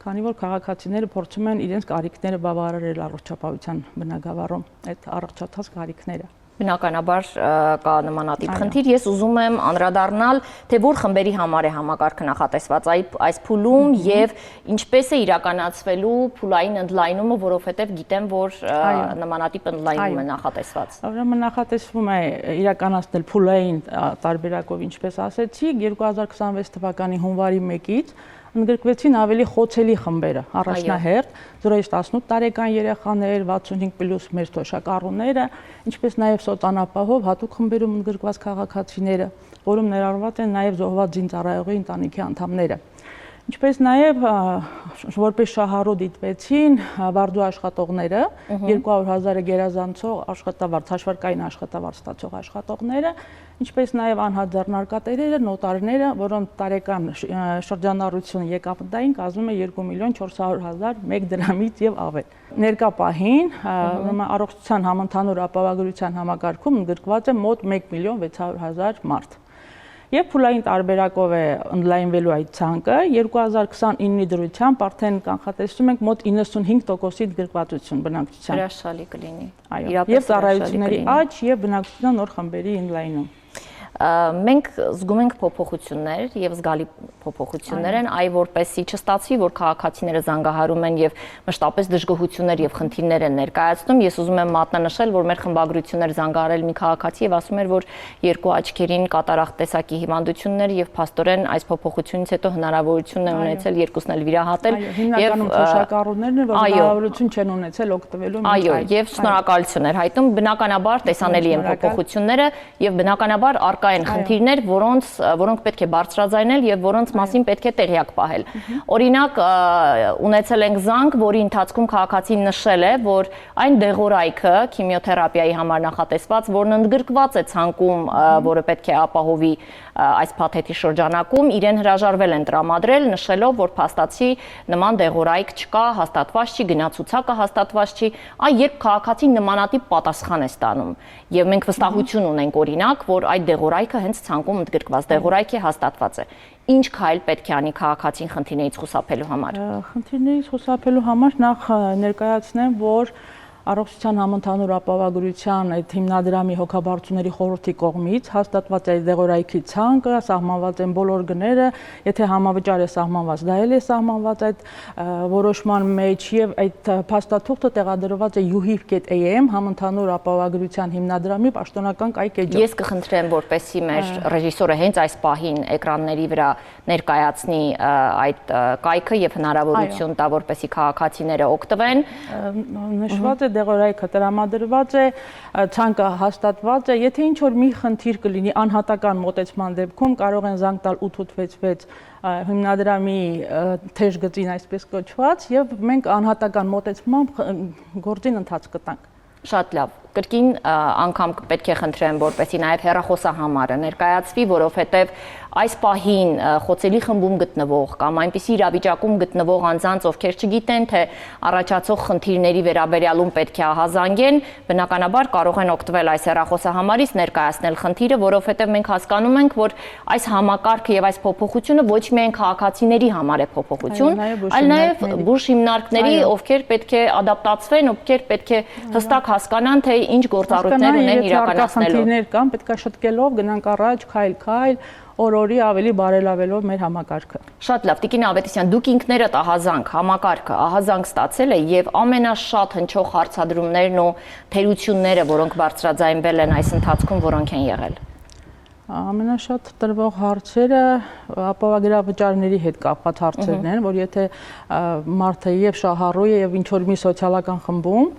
քանի որ քաղաքացիները փորձում են իրենց կարիքները բավարարել առողջապահության բնագավառում, այդ առողջացած կարիքները։ Բնականաբար կա նմանատիպ խնդիր, ես ուզում եմ անդրադառնալ, թե որ խմբերի համար է համակարգը նախատեսված այս փուլում եւ ինչպես է իրականացվելու փուլային ընդլայնումը, որովհետեւ գիտեմ, որ նմանատիպ ընդլայնում է նախատեսված։ Ուրեմն նախատեսվում է իրականացնել փուլային տարբերակով, ինչպես ասեցի, 2026 թվականի հունվարի 1-ից ընդգրկվեցին ավելի խոցելի խմբերը, առաջնահերթ 0-ից 18 տարեկան երեխաներ, 65+ մեր թոշակառուները, ինչպես նաև սոցանապահով հատուկ խմբերում ընդգրկված քաղաքացիները, որում ներառված են նաև զոհված զինծառայողի ընտանիքի անդամները։ Ինչպես նաև որպես շահառու դիտվեցին վարդու աշխատողները, 200,000-ը գերազանցող աշխատավարձ, հաշվարկային աշխատավարձ ստացող աշխատողները, ինչպես նաև անհատ ձեռնարկատերերը, նոտարները, որոնց տարեկան շրջանառություն եկամտային կազմում է 2,400,000 1 դրամից եւ ավել։ Ներկա պահին առողջության համընդհանուր ապահովագրության համակարգում ընդգրկված է մոտ 1,600,000 մարդ։ եւ փուլային տարբերակով է ընդլայնվելու այդ ցանկը 2029-ի դրությամբ արդեն կանխատեսում ենք մոտ 95%-ի ընդգրկվածություն բնակչության։ Հրաշալի կլինի։ Այո, եւ ծառայությունների աճ եւ բնակչության նոր խմբերի ընդլայնում։ Մենք զգում ենք փոփոխություններ եւ զգալի փոփոխություններ են, այ որպեսի չստացվի, որ քաղաքացիները զանգահարում են եւ մշտապես դժգոհություններ եւ խնդիրներ են ներկայացնում։ Ես ուզում եմ մատնանշել, որ մեր խմբագրություններ զանգահարել մի քաղաքացի եւ ասում էր, որ երկու աչքերին կատարախ տեսակի հիվանդություններ եւ փաստորեն այս փոփոխությունից հետո հնարավորություն է ունեցել երկուսն էլ վիրահատել եւ թոշակառուներն են, որ հնարավորություն չեն ունեցել օգտվելու։ Այո, եւ շնորհակալություն էր հայտնում, բնականաբար տեսանելի են փոփոխությունները եւ բնականաբար կային խնդիրներ, որոնք պետք է բարձրաձայնել եւ որոնց մասին պետք է տեղյակ պահել։ Օրինակ, ունեցել ենք զանգ, որի ընթացքում քաղաքացին նշել է, որ այն դեղորայքը քիմիոթերապիայի համար նախատեսված, որն ընդգրկված է ցանկում, որը պետք է ապահովի այս փաթեթի շրջանակում, իրեն հրաժարվել են տրամադրել, նշելով, որ փաստացի նման դեղորայք չկա, հաստատված չի, գնացուցակը հաստատված չի, այ երբ քաղաքացին նմանատիպ պատասխան է ստանում եւ մենք վստահություն ունենք օրինակ, որ այդ դեղորայքը հենց ցանկում ընդգրկված դեղորայք է, հաստատված է։ Ինչ քայլ պետք է անի քաղաքացին խնդիրներից խուսափելու համար։ Խնդիրներից խուսափելու համար նախ ներկայացնեմ, որ Առողջության համընդհանուր ապահովագրության այդ հիմնադրամի հոգաբարձուների խորհրդի կողմից հաստատված է դեղորայքի ցանկը, սահմանված են բոլոր գները, եթե համավճար է սահմանված, դա էլ է սահմանված այդ որոշման մեջ եւ այդ փաստաթուղթը տեղադրված է uhiv.am համընդհանուր ապահովագրության հիմնադրամի պաշտոնական կայքեջով։ Ես կխնդրեմ, որպեսզի մեր ռեժիսորը հենց այս պահին էկրանների վրա ներկայացնի այդ կայքը եւ հնարավորություն տա, որպեսզի քաղաքացիները օգտվեն։ Նշված է դեղորայքը տրամադրված է, ցանկը հաստատված է, եթե ինչ որ մի խնդիր կլինի անհատական մոտեցման դեպքում կարող են զանգ տալ 886 հիմնադրամի թեժ գծին այսպես կոչված եւ մենք անհատական մոտեցմամբ գործին ընթաց կտանք։ Շատ լավ։ Կրկին անգամ պետք է խնդրեմ, որպեսզի նաև հեռախոսահամարը ներկայացվի, որովհետև այս պահին խոցելի խմբում գտնվող կամ այնպիսի իրավիճակում գտնվող անձանց, ովքեր չգիտեն, թե առաջացող խնդիրների վերաբերյալում պետք է ահազանգեն, բնականաբար կարող են օգտվել այս հեռախոսահամարից, ներկայացնել խնդիրը, որովհետև մենք հասկանում ենք, որ այս համակարգը եւ այս փոփոխությունը ոչ միայն քաղաքացիների համար է փոփոխություն, այլ նաև բուժ հիմնարկների, ովքեր պետք է ադապտացվեն, ովքեր պետք է հստակ հասկանան, թե ինչ գործառույթներ ունեն իրականացնելու։ Խնդիրներ կան, պետք է շտկելով գնանք առաջ, քայլ, օր-օրի ավելի բարելավելով մեր համակարգը։ Շատ լավ, Տիկին Ավետիսյան, դուք ինքներդ ահազանգ, համակարգը ահազանգ ստացել է եւ ամենաշատ հնչող հարցադրումներն ու թերությունները, որոնք բարձրաձայնվել են այս ընթացքում, որոնք են եղել։ Ամենաշատ տրվող հարցերը ապահովագրավճարների հետ կապված հարցերն են, որ եթե մարդը եւ շահառու է եւ ինչ որ մի սոցիալական խմբում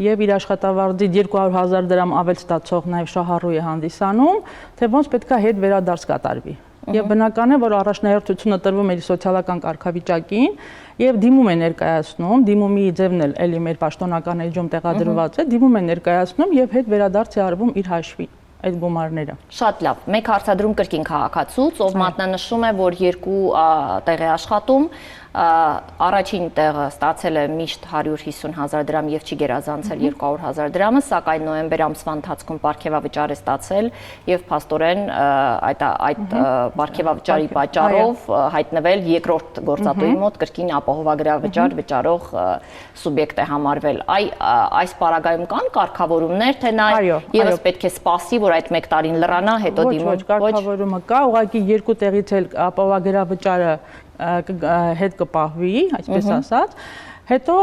եւ իր աշխատավարձից 200,000 դրամ ավել ստացող նաեւ շահառու է հանդիսանում, թե ոնց պետքա հետ վերադարձ կատարվի։ Եվ բնական է, որ առաջնահերթությունը տրվում է սոցիալական կարգավիճակին եւ դիմում է ներկայացնում, դիմումի ձևն էլ էլի մեր պաշտոնական էջում տեղադրված է, դիմում է ներկայացնում եւ հետ վերադարձ է արվում իր հաշվին այդ գումարները։ Շատ լավ։ Մեկ հարցադրում կրկին քաղաքացուց, ով մատնանշում է, որ երկու տեղ է աշխատում, առաջին տեղը ստացել է միշտ 150,000 դրամ եւ չի գերազանցել 200,000 դրամը, սակայն նոյեմբեր ամսվա ընթացքում պարգևավճար է ստացել եւ փաստորեն այդ պարգևավճարի պատճառով հայտնվել երկրորդ գործատուի մոտ կրկին ապահովագրավճար վճարող սուբյեկտ է համարվել։ Այս պարագայում կան կարգավորումներ, թե նա եւս պետք է սպասի, որ այդ 1 տարին լրանա, հետո դիմում։ Ոչ, կարգավորումը կա, ուղղակի երկու տեղից էլ ապահովագրավճարը հետ կպահվի, այսպես ասած, հետո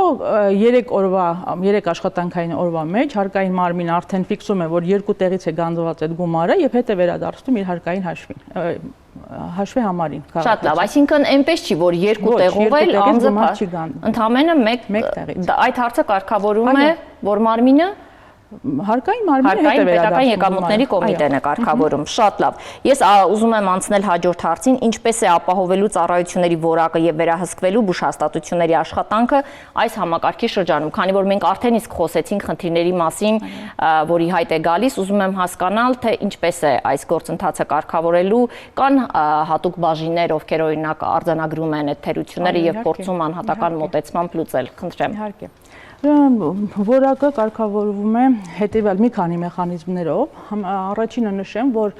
3 աշխատանքային օրվա մեջ հարկային մարմինը արդեն ֆիքսում է, որ երկու տեղից է գանձված այդ գումարը եւ հետ է վերադարձնում իր հարկային հաշվի համարին։ Շատ լավ, այսինքն այնպես չի, որ երկու տեղով էլ անձը ընդամենը մեկ տեղից։ Այդ հարցը կարգավորում է, որ մարմինը հարկային մարմինը հետ է վերադարձում։ Պետական եկամուտների կոմիտեն է կարգավորում։ Շատ լավ։ Ես ուզում եմ անցնել հաջորդ հարցին, ինչպես է ապահովելու ծառայությունների որակը եւ վերահսկվելու բուժհաստատությունների աշխատանքը այս համակարգի շրջանում, քանի որ մենք արդեն իսկ խոսեցինք խնդիրների մասին, որի հայտ է գալիս, ուզում եմ հասկանալ, թե ինչպես է այս գործընթացը կարգավորելու, կան հատուկ բաժիններ, ովքեր օրինակ արձանագրում են այդ թերությունները եւ փորձում անհատական մոտեցմամբ լուծել։ Խնդրեմ։ Իհարկե։ Որակը կարգավորվում է հետևյալ մի քանի մեխանիզմներով։ Առաջինը նշեմ, որ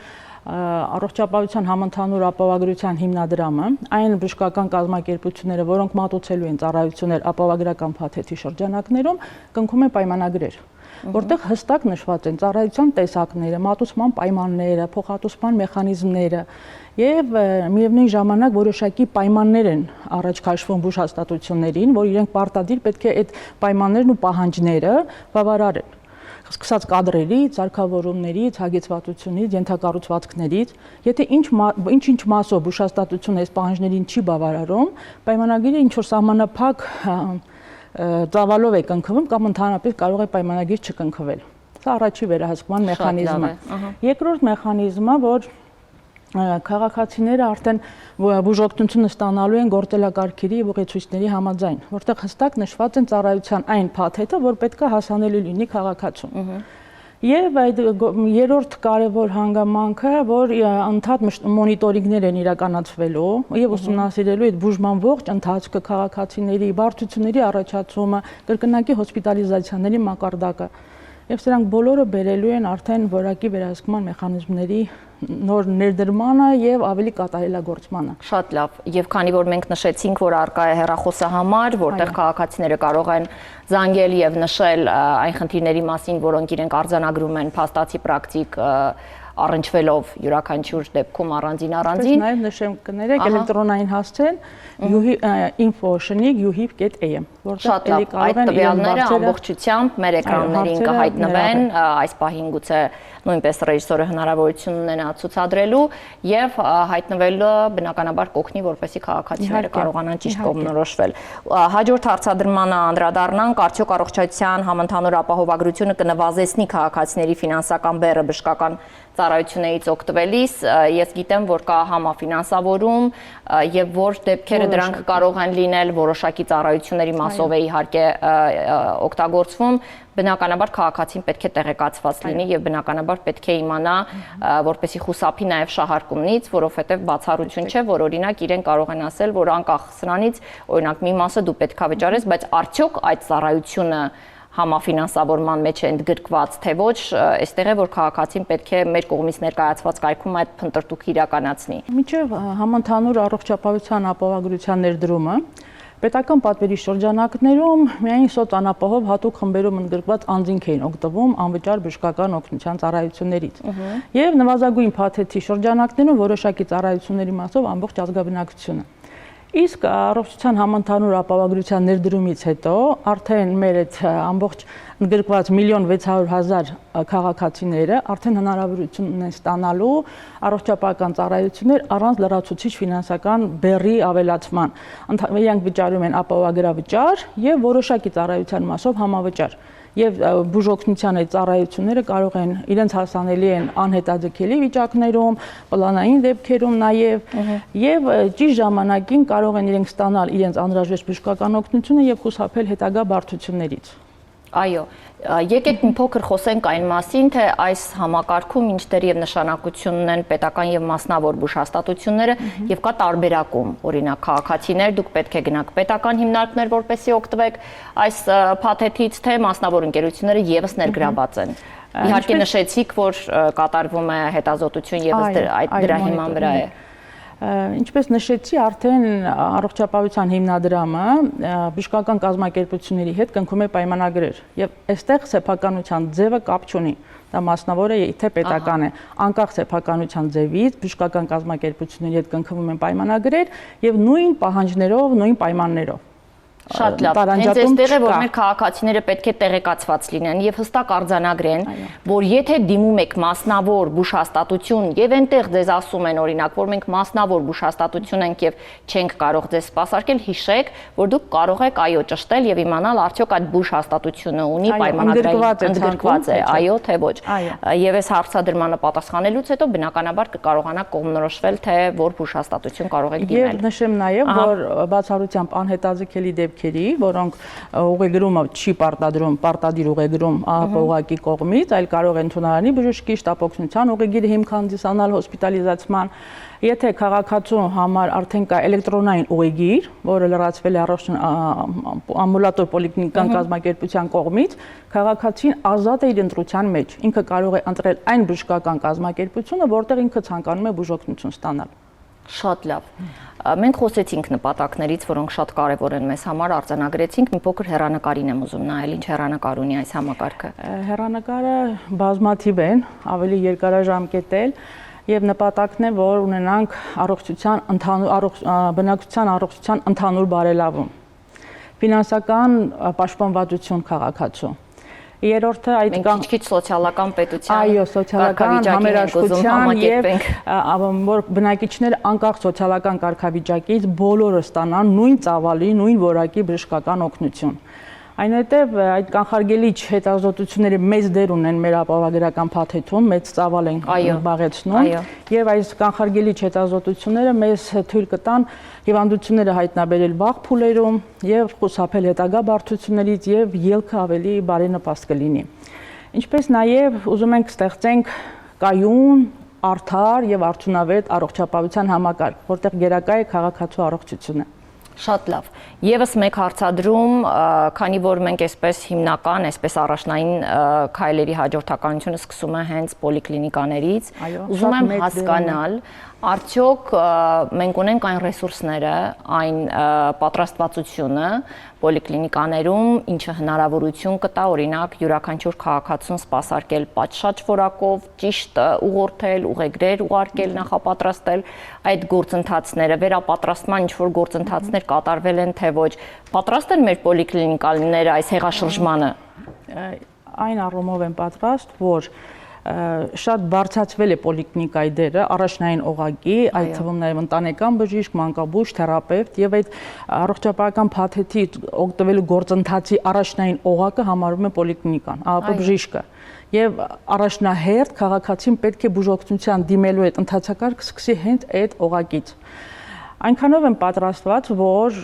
առողջապահության համընդհանուր ապահովագրության հիմնադրամը, այն բժշկական կազմակերպությունները, որոնք մատուցելու են ծառայություններ ապահովագրական փաթեթի շրջանակներում, կնքում են պայմանագրեր, որտեղ հստակ նշված են ծառայության տեսակները, մատուցման պայմանները, փոխհատուցման մեխանիզմները եւ միևնույն ժամանակ որոշակի պայմաններ են առաջ քաշվում բուժհաստատություններին, որ իրենք պարտադիր պետք է այդ պայմաններն ու պահանջները բավարարեն։ Սկսած կադրերից, սարքավորումներից, հագեցվածությունից, ենթակառուցվածքներից, եթե ինչ մասով բուժհաստատությունը այս պահանջներին չի բավարարում, պայմանագիրը ինչ որ սահմանափակ ծավալով է կնքվում կամ ընդհանրապես կարող է պայմանագիր չկնքվել։ Սա առաջի վերահսկման մեխանիզմը։ Երկրորդ մեխանիզմը, որ քաղաքացիները արդեն բուժօգնությունը ստանալու են գործելակարգերի եւ ուղեցույցների համաձայն, որտեղ հստակ նշված են ծառայության այն փաթեթը, որ պետք է հասանելի լինի քաղաքացուն։ Եվ այդ երրորդ կարևոր հանգամանքը, որ ընդհանուր մոնիտորինգներ են իրականացվելու եւ ուսումնասիրելու այդ բուժման ողջ ընթացքը, քաղաքացիների բարդությունների առաջացումը, կրկնակի հոսպիտալիզացիաների մակարդակը։ Եվ սրանք բոլորը բերելու են արդեն որակի վերահսկման մեխանիզմների նոր ներդրմանը եւ ավելի կատարելագործմանը։ Շատ լավ։ Եվ քանի որ մենք նշեցինք, որ արկա է հեռախոսահամար, որտեղ քաղաքացիները կարող են զանգել եւ նշել այն խնդիրների մասին, որոնք իրենք արձանագրում են փաստացի պրակտիկ առնչվելով յուրաքանչյուր դեպքում առանձին։ Նաև նշեմ կներեք էլեկտրոնային հասցեն info@yuhip.am, որտեղ էլի կարող են տվյալները ամբողջությամբ մեր էկրաններին կհայտնվեն, այս պահին գուցե նույնպես ռեժիսորը հնարավորություն ունենա ցուցադրելու եւ հայտնվելը բնականաբար կօգնի, որպեսզի քաղաքացիները կարողանան ճիշտ կողմնորոշվել։ Հաջորդ հարցադրմանը անդրադառնանք, արդյոք առողջության համընդհանուր ապահովագրությունը կնվազեցնի քաղաքացիների ֆինանսական բեռը բժշկական ծառայություններից օգտվելիս։ Ես գիտեմ, որ կա համաֆինանսավորում եւ որ դեպքերը դրանք կարող են լինել որոշակի ծառայությունների մասով է իհարկե օգտագործվում, բնականաբար քաղաքացին պետք է տեղեկացված լինի եւ բնականաբար պետք է իմանա, որպեսզի խուսափի նաեւ շահարկումից, որովհետեւ բացառություն չէ, որ օրինակ իրեն կարող են ասել, որ անկախ սրանից, օրինակ մի մասը դու պետքա վճարես, բայց արդյոք այդ ծառայությունը համաֆինանսավորման մեջ է ընդգրկված, թե ոչ, այստեղ է, որ քաղաքացին պետք է մեր կողմից ներկայացված կայքում այդ փնտրտուքը իրականացնի։ Մինչև համընդհանուր առողջապահության ապահովագրության ներդրումը պետական պատվերի շրջանակներում միայն սոցանապահով հատուկ խմբերում ընդգրկված անձինք էին օգտվում անվճար բժշկական օգնության ծառայություններից։ Եվ նվազագույն փաթեթի շրջանակներում որոշակի ծառայությունների մասով ամբողջ ազգաբնակչությունը։ Իսկ առողջության համընդհանուր ապահովագրության ներդրումից հետո արդեն մեր այդ ամբողջ ընդգրկված 1.600.000 քաղաքացիները արդեն հնարավորություն ունեն ստանալու առողջապահական ծառայություններ առանց լրացուցիչ ֆինանսական բեռի ավելացման։ Իրենք վճարում են ապահովագրավճար եւ որոշակի ծառայության մասով համավճար։ Եվ բուժօգնության այդ ծառայությունները կարող են իրենց հասանելի են անհետաձգելի վիճակներում, պլանային դեպքերում եւ ճիշտ ժամանակին կարող են իրենք ստանալ իրենց անհրաժեշտ բժշկական օգնությունը եւ խուսափել հետագա բարդություններից։ Այո, եկեք մի փոքր խոսենք այն մասին, թե այս համակարգում ինչտեղ եւ նշանակություն ունեն պետական եւ մասնավոր բուժհաստատությունները եւ կա տարբերակում, օրինակ քաղաքացիներ, դուք պետք է գնաք պետական հիմնարկներ, որպեսզի օգտվեք այս փաթեթից, թե մասնավոր ընկերությունները եւս ներգրաված են։ Իհարկե նշեցիք, որ կատարվում է հետազոտություն եւս դրա հիման վրա է։ Ինչպես նշեցի, արդեն առողջապահության հիմնադրամը բժշկական կազմակերպությունների հետ կնքում է պայմանագրեր եւ այստեղ սեփականության ձևը կապ չունի։ Դա մասնավոր է, թե պետական է, անկախ սեփականության ձևից բժշկական կազմակերպությունների հետ կնքվում են պայմանագրեր եւ նույն պահանջներով, նույն պայմաններով։ Շատ լավ, հենց այստեղ է, որ մեր քաղաքացիները պետք է տեղեկացված լինեն եւ հստակ արձանագրեն, որ եթե դիմում եք մասնավոր բուժհաստատություն եւ այնտեղ ձեզ ասում են, օրինակ, որ մենք մասնավոր բուժհաստատություն ենք եւ չենք կարող ձեզ սպասարկել, հիշեք, որ դուք կարող եք այո ճշտել եւ իմանալ արդյոք այդ բուժհաստատությունը ունի պայմանագրային ընդգրկված է, այո թե ոչ։ Եվ այս հարցադրմանը պատասխանելուց հետո բնականաբար կկարողանաք կողմնորոշվել, թե որ բուժհաստատություն կարող եք դիմել։ Եվ նշեմ նաեւ, որ բացառությամբ անհետաձգելի դեպքերի, որոնք ուղեգրումը չի պարտադիր ուղեգրում ԱՊ-ի կողմից, այլ կարող են ընդունարանի բժշկի շտապօգնության ուղեգիր հիմք հանդիսանալ հոսպիտալիզացման։ Եթե քաղաքացու համար արդեն կա էլեկտրոնային ուղեգիր, որը լրացվել է ամբուլատոր պոլիկլինիկական կազմակերպության կողմից, քաղաքացին ազատ է իր ընտրության մեջ։ Ինքը կարող է ընտրել այն բժշկական կազմակերպությունը, որտեղ ինքը ցանկանում է բուժօգնություն ստանալ։ Շատ լավ։ Մենք խոսեցինք նպատակներից, որոնք շատ կարևոր են մեզ համար, արձանագրեցինք, մի փոքր հեռանկարին եմ ուզում նայել, ինչ հեռանկար ունի այս համակարգը։ Հեռանկարը բազմաթիվ են, ավելի երկարաժամկետ եւ նպատակն է, որ ունենանք բնակչության առողջության ընդհանուր բարելավում, ֆինանսական պաշտպանվածություն քաղաքացու։ Երրորդը այդ քիչ սոցիալական պետության, այո, սոցիալական համերաշխության եւ որ բնակիչները անկախ սոցիալական կարգավիճակից բոլորը ստանան նույն ծավալի, նույն որակի բժշկական օգնություն։ Այնուհետև այդ կանխարգելիչ հետազոտությունները մեծ դեր ունեն մեր ապահովագրական փաթեթում, մեծ ծավալ են զբաղեցնում եւ այս կանխարգելիչ հետազոտությունները մեզ թույլ կտան հիվանդությունները հայտնաբերել վաղ փուլերում եւ խուսափել հետագա բարդություններից եւ ելքը ավելի բարենպաստ կլինի։ Ինչպես նաեւ ուզում ենք ստեղծենք կայուն, արդար եւ արդյունավետ առողջապահության համակարգ, որտեղ գերակա է քաղաքացու առողջությունը։ Շատ լավ։ Եվս մեկ հարցադրում, քանի որ մենք այսպես հիմնական, այսպես առաջնային քայլերի հաջորդականությունը սկսում է հենց պոլիկլինիկաներից, ուզում եմ հասկանալ, արդյոք մենք ունենք այն ռեսուրսները, այն պատրաստվածությունը պոլիկլինիկաներում, ինչը հնարավորություն կտա, օրինակ, յուրաքանչյուր քաղաքացուն սպասարկել պատշաճ որակով, ճիշտ ուղղորդել, ուղեգրեր ուղարկել, նախապատրաստել այդ գործընթացները, վերապատրաստման ինչ-որ գործընթացներ կատարվել են, թե ոչ, պատրաստ են մեր պոլիկլինիկաները այս հեղաշրջմանը։ Այն առումով են պատրաստ, որ շատ բարձրացվել է պոլիկլինիկայի դերը առաջնային օղակի, այդ թվում նաև ընտանեկան բժիշկ, մանկաբույժ, թերապևտ եւ այդ առողջապահական փաթեթի օգտվելու գործընթացի առաջնային օղակը համարվում է պոլիկլինիկան, ԱՊ բժիշկը։ Եվ առաջնահերթ քաղաքացին պետք է բուժօգնության դիմելու այդ ընթացակարգը սկսի հենց այդ օղակից։ Այնքանով են պատրաստված, որ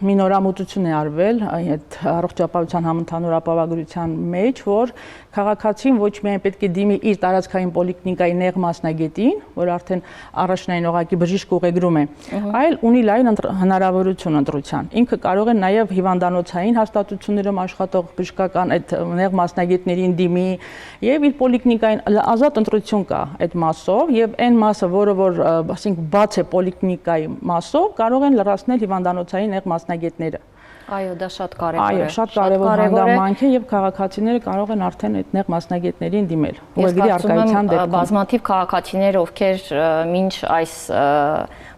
մի նորամուծություն է արվել այդ առողջապահության համընդհանուր ապահովագրության մեջ, որ քաղաքացին ոչ միայն պետք է դիմի իր տարածքային պոլիկլինիկայի նեղ մասնագետին, որ արդեն առաջնային օղակի բժիշկ ուղեգրում է, այլ ունի լայն հնարավորություն ընտրության։ Ինքը կարող է նաև հիվանդանոցային հաստատություններում աշխատող բժշկական այդ նեղ մասնագետներին դիմի եւ իր պոլիկլինիկային ազատ ընտրություն կա այդ մասով եւ այն մասը, որը ասենք բաց է պոլիկլինիկայի մասով կարող են լրացնել հիվանդանոցային նեղ մասնագետները։ Այո, դա շատ կարևոր է։ Այո, շատ կարևոր հանգամանք է եւ քաղաքացիները կարող են արդեն այդ նեղ մասնագետներին դիմել։ Ուղեգրի արկայության դեպքում բազմաթիվ քաղաքացիներ, ովքեր մինչ այս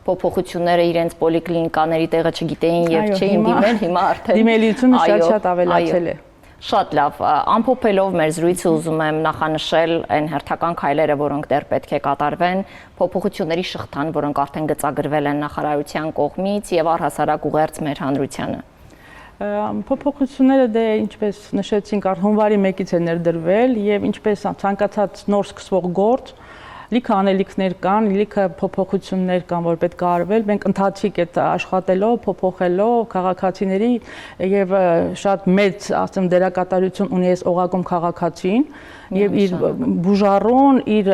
փոփոխությունները իրենց պոլիկլինիկաների տեղը չգիտեին եւ չէին դիմել, հիմա արդեն դիմելիությունը շատ ավելացել է։ Շատ լավ, ամփոփելով մեր զրույցը ուզում եմ նախանշել այն հերթական քայլերը, որոնք դեռ պետք է կատարվեն, փոփոխությունների շղթան, որոնք արդեն գծագրվել են նախարարության կողմից եւ առհասարակ ուղերձ մեր հանրությանը։ Փոփոխությունները դե ինչպես նշեցինք, հունվարի 1-ից է ներդրվել եւ ինչպես ցանկացած նոր սկսվող գործ լիքը անելիքներ կան, լիքը փոփոխություններ կան, որ պետք է արվել։ Մենք ընթացիկ այդ աշխատելով, փոփոխելով քաղաքացիների եւ շատ մեծ, ասեմ, դերակատարություն ունի այս օղակում քաղաքացին եւ իր բուժառուն, իր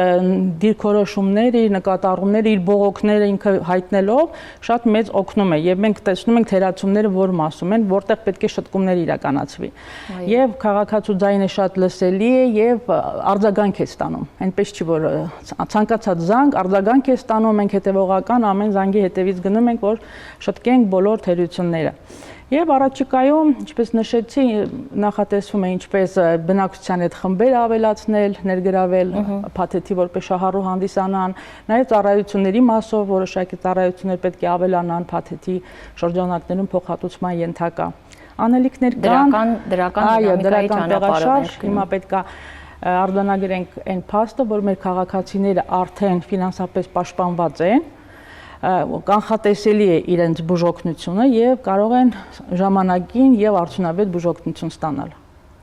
դիրքորոշումները, իր նկատառումները, իր բողոքները ինքը հայտնելով շատ մեծ օգնում է եւ մենք տեսնում ենք թերացումները որ մասում են, որտեղ պետք է շտկումներ իրականացվի։ Եվ քաղաքացու ձայնը շատ լսելի է եւ արձագանք է ստանում։ Այնպես չի որ ցանկացած զանգ արձագանք է ստանում, մենք հետևողական ամեն զանգի հետևից գնում ենք, որ շտկենք բոլոր թերությունները։ Եվ առաջիկայում, ինչպես նշեցի, նախատեսվում է ինչպես բնակչության այդ խմբերը ավելացնել, ներգրավել փաթեթի որպես շահառու հանդիսանան, նաև ծառայությունների մասով որոշակի ծառայություններ պետք է ավելանան փաթեթի շրջանակներում փոխհատուցման ենթակա։ Անելիքներ կան, դրական տեղաշարժ, հիմա պետք է արձանագրենք այն փաստը, որ մեր քաղաքացիները արդեն ֆինանսապես պաշտպանված են, կանխատեսելի է իրենց բուժօգնությունը եւ կարող են ժամանակին եւ արդյունավետ բուժօգնություն ստանալ։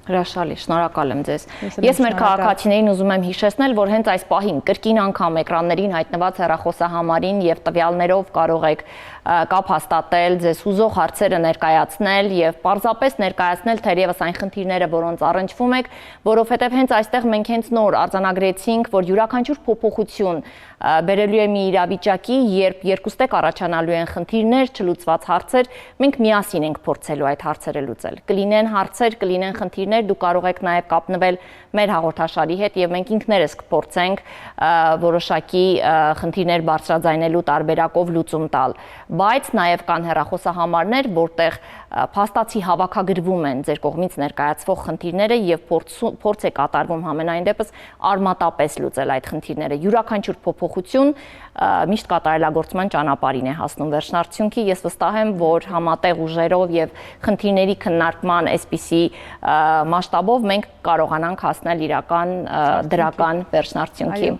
Հրաշալի, շնորհակալ եմ ձեզ։ Ես էլ Ես մեր շնորհակալ։ քաղաքացիներին ուզում եմ հիշեցնել, որ հենց այս պահին կրկին անգամ էկրաններին հայտնված հեռախոսահամարին եւ տվյալներով կարող եք կապ հաստատել, ձեզ հուզող հարցերը ներկայացնել եւ պարզապես ներկայացնել թերևս այն խնդիրները, որոնց առնչվում եք, որովհետեւ հենց այստեղ մենք հենց նոր արձանագրեցինք, որ յուրաքանչյուր փոփոխություն բերելու է մի իրավիճակի, երբ երկուստեք առաջանալու են խնդիրներ, չլուծված հարցեր, մենք միասին ենք փորձելու այդ հարցերը լուծել։ Կլինեն հարցեր, կլինեն խնդիրներ, դուք կարող եք նաև կապնվել մեր հաղորդաշարի հետ եւ մենք ինքներս կփորձենք որոշակի խնդիրներ բարձրաձայնելու տարբերակով լուծում տալ։ Բայց նաև կան հեռախոսահամարներ, որտեղ փաստացի հավաքագրվում են ձեր կողմից ներկայացվող խնդիրները եւ փորձ է կատարվում համենայն դեպս արմատապես լուծել այդ խնդիրները։ Յուրաքանչյուր փոփոխություն միշտ կատարելագործման ճանապարհին է հասնում վերջնարդյունքի։ Ես վստահ եմ, որ համատեղ ուժերով եւ խնդիրների քննարկման այսպիսի մասշտաբով մենք կարողանանք հասնել իրական դրական վերջնարդյունքի։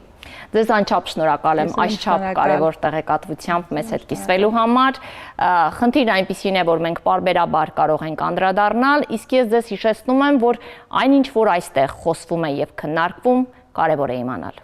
Ձեզ անչափ շնորհակալ եմ այսչափ կարևոր տեղեկատվությամբ մեզ հետ կիսվելու համար։ Խնդիրն այնպիսին է, որ մենք պարբերաբար կարող ենք անդրադառնալ, իսկ ես ձեզ հիշեցնում եմ, որ այնինչ որ այստեղ խոսվում է եւ քննարկվում, կարևոր է իմանալ։